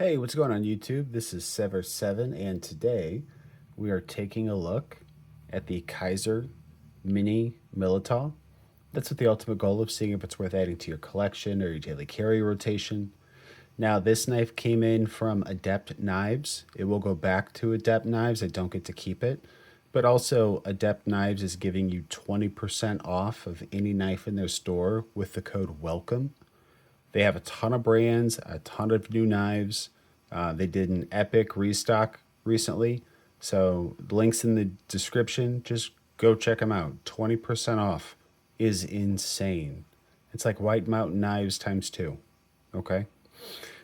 Hey, what's going on YouTube? This is Sever7, and today we are taking a look at the Kizer Mini Militaw. That's with the ultimate goal of seeing if it's worth adding to your collection or your daily carry rotation. Now, this knife came in from Adept Knives. It will go back to Adept Knives. I don't get to keep it. But also, Adept Knives is giving you 20% off of any knife in their store with the code WELCOME. They have a ton of brands, a ton of new knives. They did an epic restock recently. So, links in the description. Just go check them out. 20% off is insane. It's like White Mountain Knives times two. Okay.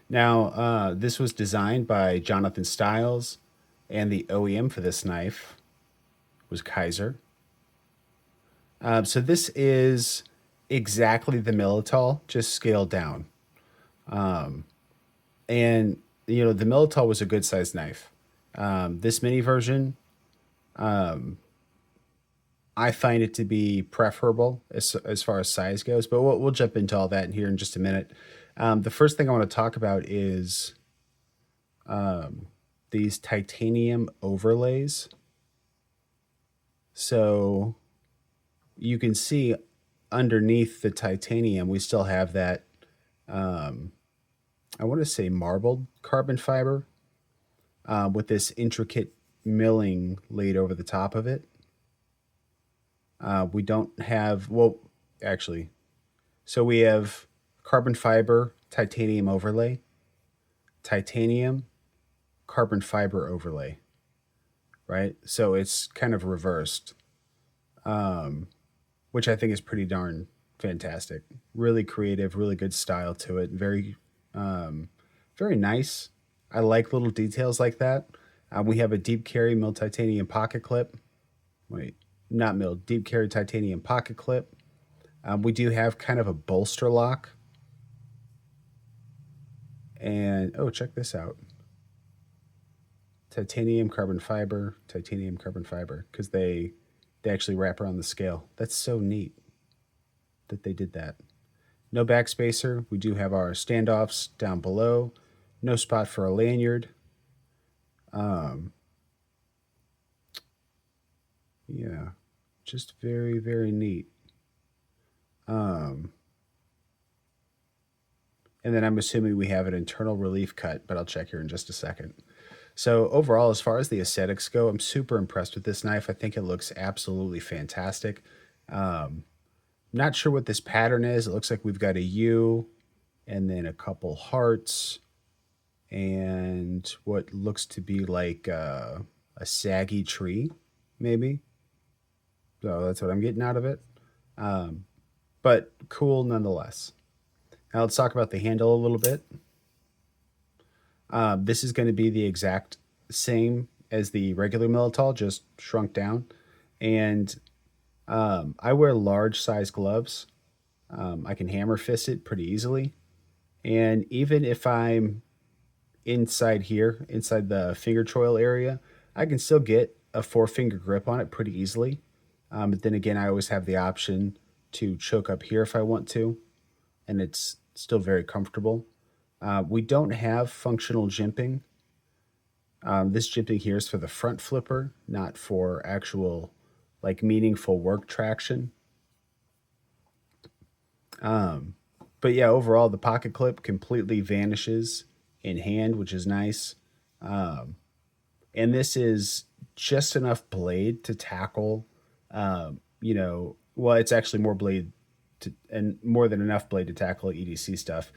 Now, this was designed by Jonathan Stiles, and the OEM for this knife was Kizer. So, this is exactly the Militaw, just scaled down. And the Militaw was a good sized knife. This mini version, I find it to be preferable as far as size goes, but we'll jump into all that here in just a minute. The first thing I want to talk about is these titanium overlays. So you can see underneath the titanium, we still have that, I want to say marbled carbon fiber with this intricate milling laid over the top of it. We don't have, well, actually, so we have carbon fiber titanium overlay, titanium carbon fiber overlay, right? So it's kind of reversed, which I think is pretty darn fantastic. Really creative, really good style to it. Very nice. I like little details like that. We have a deep carry milled titanium pocket clip. Wait, not milled, deep carry titanium pocket clip. We do have kind of a bolster lock. And oh, check this out. Titanium carbon fiber, because they actually wrap around the scale. That's so neat that they did that. No backspacer. We do have our standoffs down below. No spot for a lanyard. Yeah, just very, very neat. And then I'm assuming we have an internal relief cut, but I'll check here in just a second. So overall, as far as the aesthetics go, I'm super impressed with this knife. I think it looks absolutely fantastic. Not sure what this pattern is. It looks like we've got a U and then a couple hearts and what looks to be like a saggy tree, maybe. So that's what I'm getting out of it. But cool nonetheless. Now let's talk about the handle a little bit. This is going to be the exact same as the regular Militaw, just shrunk down. And I wear large size gloves. I can hammer fist it pretty easily. And even if I'm inside here, inside the finger choil area, I can still get a four-finger grip on it pretty easily. But then again, I always have the option to choke up here if I want to, and it's still very comfortable. We don't have functional jimping. This jimping here is for the front flipper, not for actual like meaningful work traction. But yeah, overall, the pocket clip completely vanishes in hand, which is nice. And this is just enough blade to tackle, well, it's actually more blade and more than enough blade to tackle EDC stuff.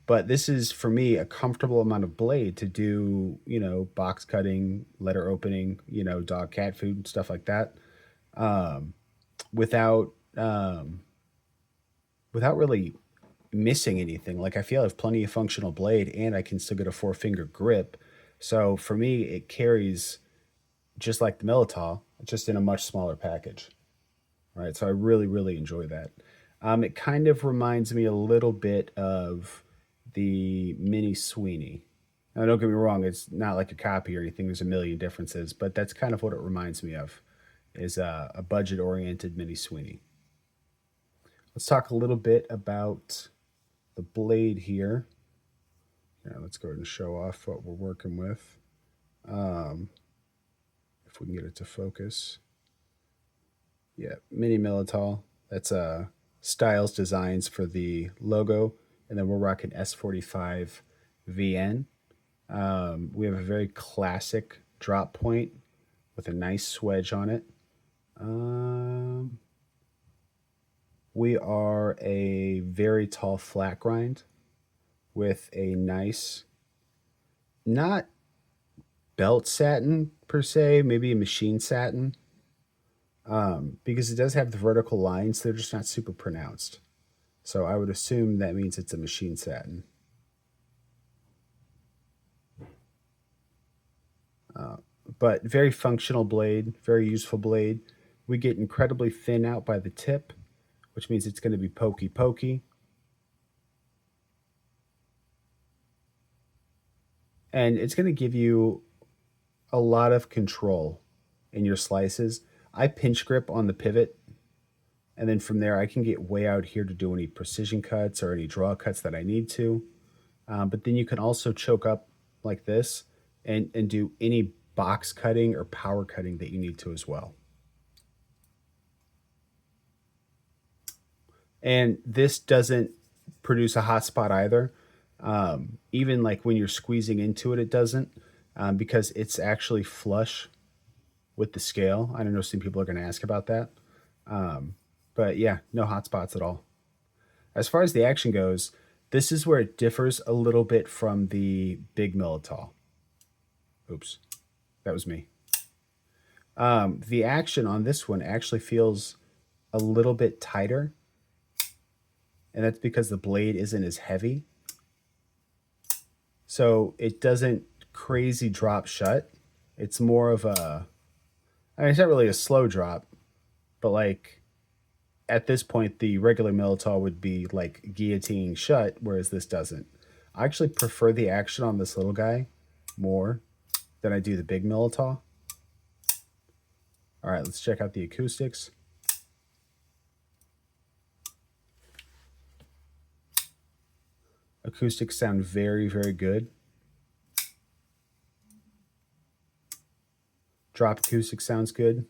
But this is for me a comfortable amount of blade to do, box cutting, letter opening, dog cat food, stuff like that, without without really missing anything. Like I feel I have plenty of functional blade and I can still get a four-finger grip. So for me, it carries just like the Militaw, just in a much smaller package. Right. So I really, really enjoy that. It kind of reminds me a little bit of the Mini Sweeney. Now, don't get me wrong; it's not like a copy or anything. There's a million differences, but that's kind of what it reminds me of, is a budget-oriented Mini Sweeney. Let's talk a little bit about the blade here. Yeah, let's go ahead and show off what we're working with. If we can get it to focus. Yeah, Mini Militaw. That's Styles Designs for the logo. And then we're rocking S45 VN. We have a very classic drop point with a nice swedge on it. We are a very tall flat grind with a nice, not belt satin per se, maybe a machine satin, because it does have the vertical lines. They're just not super pronounced. So I would assume that means it's a machine satin. But very functional blade, very useful blade. We get incredibly thin out by the tip, which means it's going to be pokey. And it's going to give you a lot of control in your slices. I pinch grip on the pivot, and then from there I can get way out here to do any precision cuts or any draw cuts that I need to. But then you can also choke up like this and do any box cutting or power cutting that you need to as well. And this doesn't produce a hot spot either. Even like when you're squeezing into it, it doesn't, because it's actually flush with the scale. I don't know, some people are going to ask about that. But yeah, no hot spots at all. As far as the action goes, this is where it differs a little bit from the big Militaw. Oops, that was me. The action on this one actually feels a little bit tighter, and that's because the blade isn't as heavy. So it doesn't crazy drop shut. It's more of a, I mean, it's not really a slow drop, but like at this point, the regular Militaw would be like guillotining shut, whereas this doesn't. I actually prefer the action on this little guy more than I do the big Militaw. All right, let's check out the acoustics. Acoustics sound very, very good. Drop acoustic sounds good.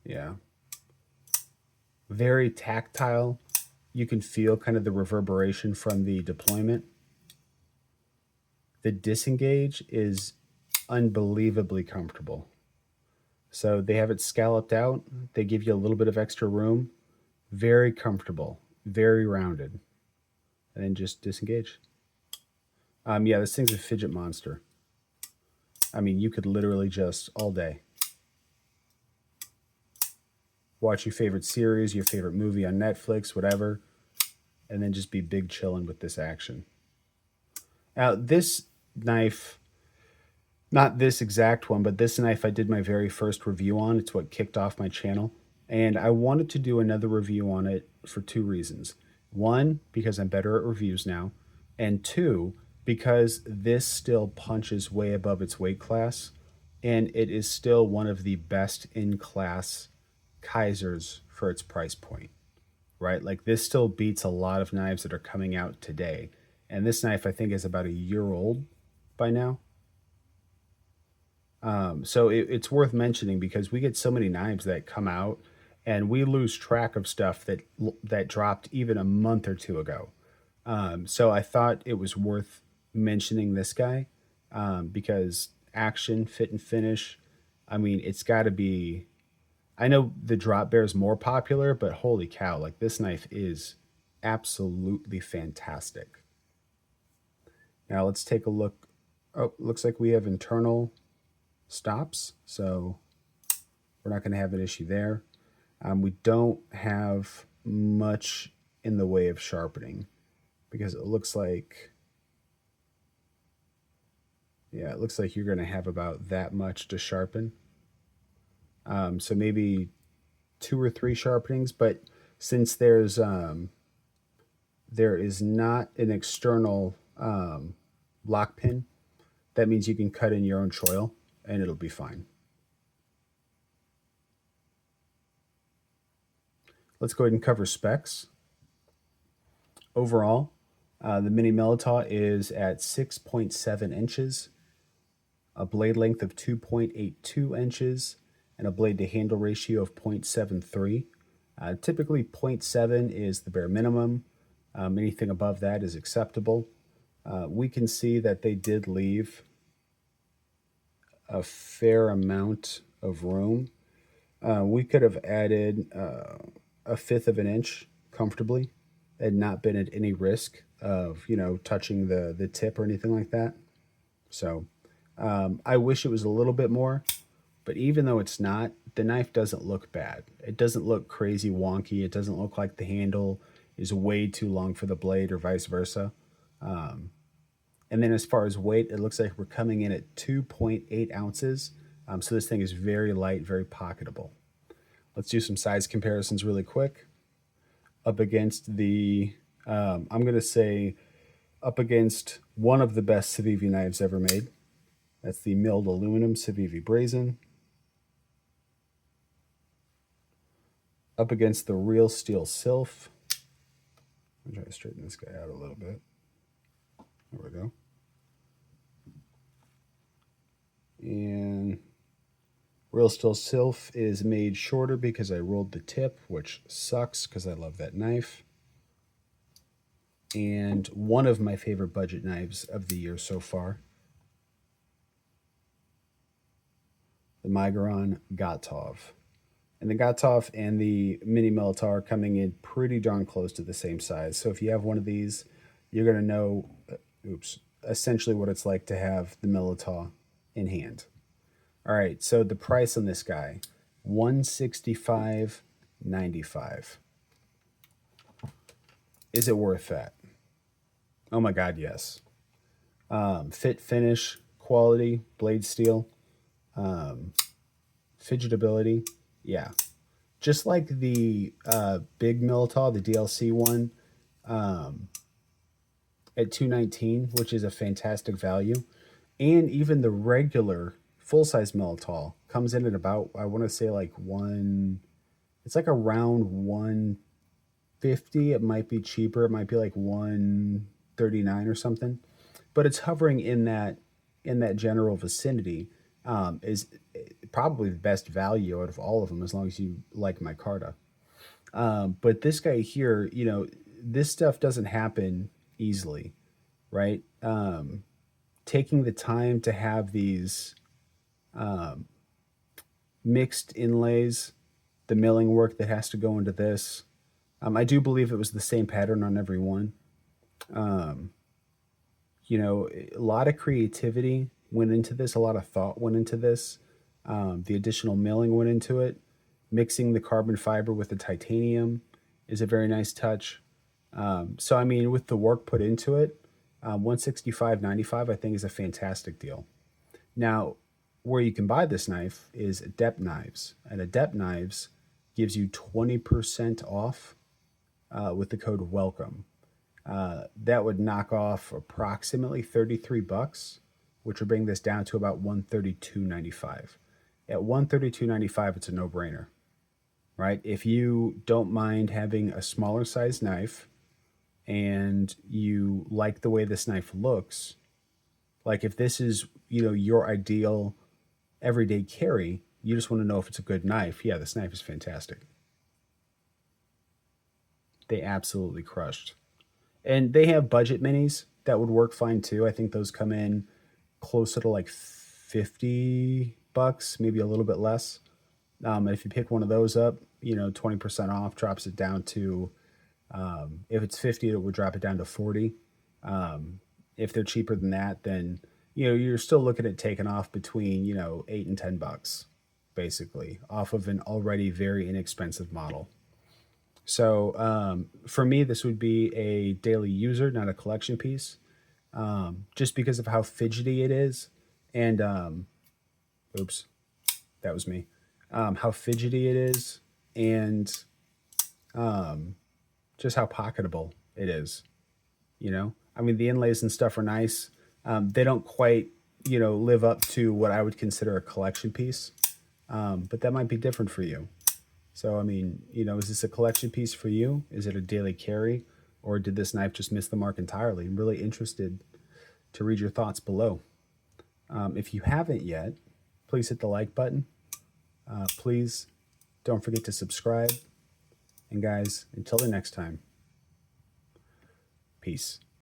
Yeah. Very tactile. You can feel kind of the reverberation from the deployment. The disengage is unbelievably comfortable. So they have it scalloped out. They give you a little bit of extra room. Very comfortable, very rounded. And then just disengage. Yeah, this thing's a fidget monster. I mean, you could literally just all day watch your favorite series, your favorite movie on Netflix, whatever, and then just be big chilling with this action. Now, this knife, not this exact one, but this knife I did my very first review on. It's what kicked off my channel. And I wanted to do another review on it for two reasons. One, because I'm better at reviews now. And two, because this still punches way above its weight class. And it is still one of the best in class Kizers for its price point, right? Like this still beats a lot of knives that are coming out today. And this knife, I think, is about a year old by now. So it's worth mentioning because we get so many knives that come out and we lose track of stuff that dropped even a month or two ago. So I thought it was worth mentioning this guy, because action, fit, and finish. I mean, it's got to be. I know the drop bear is more popular, but holy cow! Like this knife is absolutely fantastic. Now let's take a look. Oh, looks like we have internal stops, so we're not going to have an issue there. We don't have much in the way of sharpening because it looks like, yeah, it looks like you're going to have about that much to sharpen. So maybe 2 or 3 sharpenings, but since there is not an external lock pin, that means you can cut in your own choil and it'll be fine. Let's go ahead and cover specs. Overall, the Mini Militaw is at 6.7 inches, a blade length of 2.82 inches, and a blade to handle ratio of 0.73. Typically 0.7 is the bare minimum. Anything above that is acceptable. We can see that they did leave a fair amount of room. We could have added a fifth of an inch comfortably and not been at any risk of, touching the tip or anything like that. So I wish it was a little bit more, but even though it's not, the knife doesn't look bad. It doesn't look crazy wonky. It doesn't look like the handle is way too long for the blade or vice versa. And then as far as weight, it looks like we're coming in at 2.8 ounces. So this thing is very light, very pocketable. Let's do some size comparisons really quick. Up against I'm going to say up against one of the best Civivi knives ever made. That's the milled aluminum Civivi Brazen. Up against the real steel Sylph. I'm trying to straighten this guy out a little bit. There we go. And real steel Sylph is made shorter because I rolled the tip, which sucks because I love that knife. And one of my favorite budget knives of the year so far, the Migaron Gotov. And the Gotov and the Mini Militaw are coming in pretty darn close to the same size. So if you have one of these, you're going to know, essentially what it's like to have the Militaw in hand. All right, so the price on this guy, $165.95. Is it worth that? Oh my God, yes. Fit, finish, quality, blade steel, fidgetability, yeah. Just like the big Militaw, the DLC one, at $219, which is a fantastic value, and even the regular full-size Militaw comes in at about, I want to say like it's like around 150. It might be cheaper. It might be like 139 or something, but it's hovering in that general vicinity. Is probably the best value out of all of them, as long as you like micarta. But this guy here, this stuff doesn't happen easily, right? Taking the time to have these mixed inlays, the milling work that has to go into this. I do believe it was the same pattern on every one. A lot of creativity went into this, a lot of thought went into this. The additional milling went into it. Mixing the carbon fiber with the titanium is a very nice touch. So, I mean, with the work put into it, $165.95 I think is a fantastic deal. Now, where you can buy this knife is Adept Knives, and Adept Knives gives you 20% off with the code WELCOME. That would knock off approximately $33, which would bring this down to about $132.95. At $132.95, it's a no-brainer, right? If you don't mind having a smaller size knife and you like the way this knife looks, like if this is, your ideal everyday carry, you just want to know if it's a good knife. Yeah, this knife is fantastic. They absolutely crushed. And they have budget minis that would work fine too. I think those come in closer to like $50, maybe a little bit less. And if you pick one of those up, 20% off drops it down to, if it's 50, it would drop it down to 40. If they're cheaper than that, then, you're still looking at taking off between, $8 and $10, basically, off of an already very inexpensive model. So for me, this would be a daily user, not a collection piece, just because of how fidgety it is. And, oops, that was me. How fidgety it is, and just how pocketable it is. I mean, the inlays and stuff are nice. They don't quite, live up to what I would consider a collection piece, but that might be different for you. So, I mean, you know, is this a collection piece for you? Is it a daily carry? Or did this knife just miss the mark entirely? I'm really interested to read your thoughts below. If you haven't yet, please hit the like button. Please don't forget to subscribe. And guys, until the next time, peace.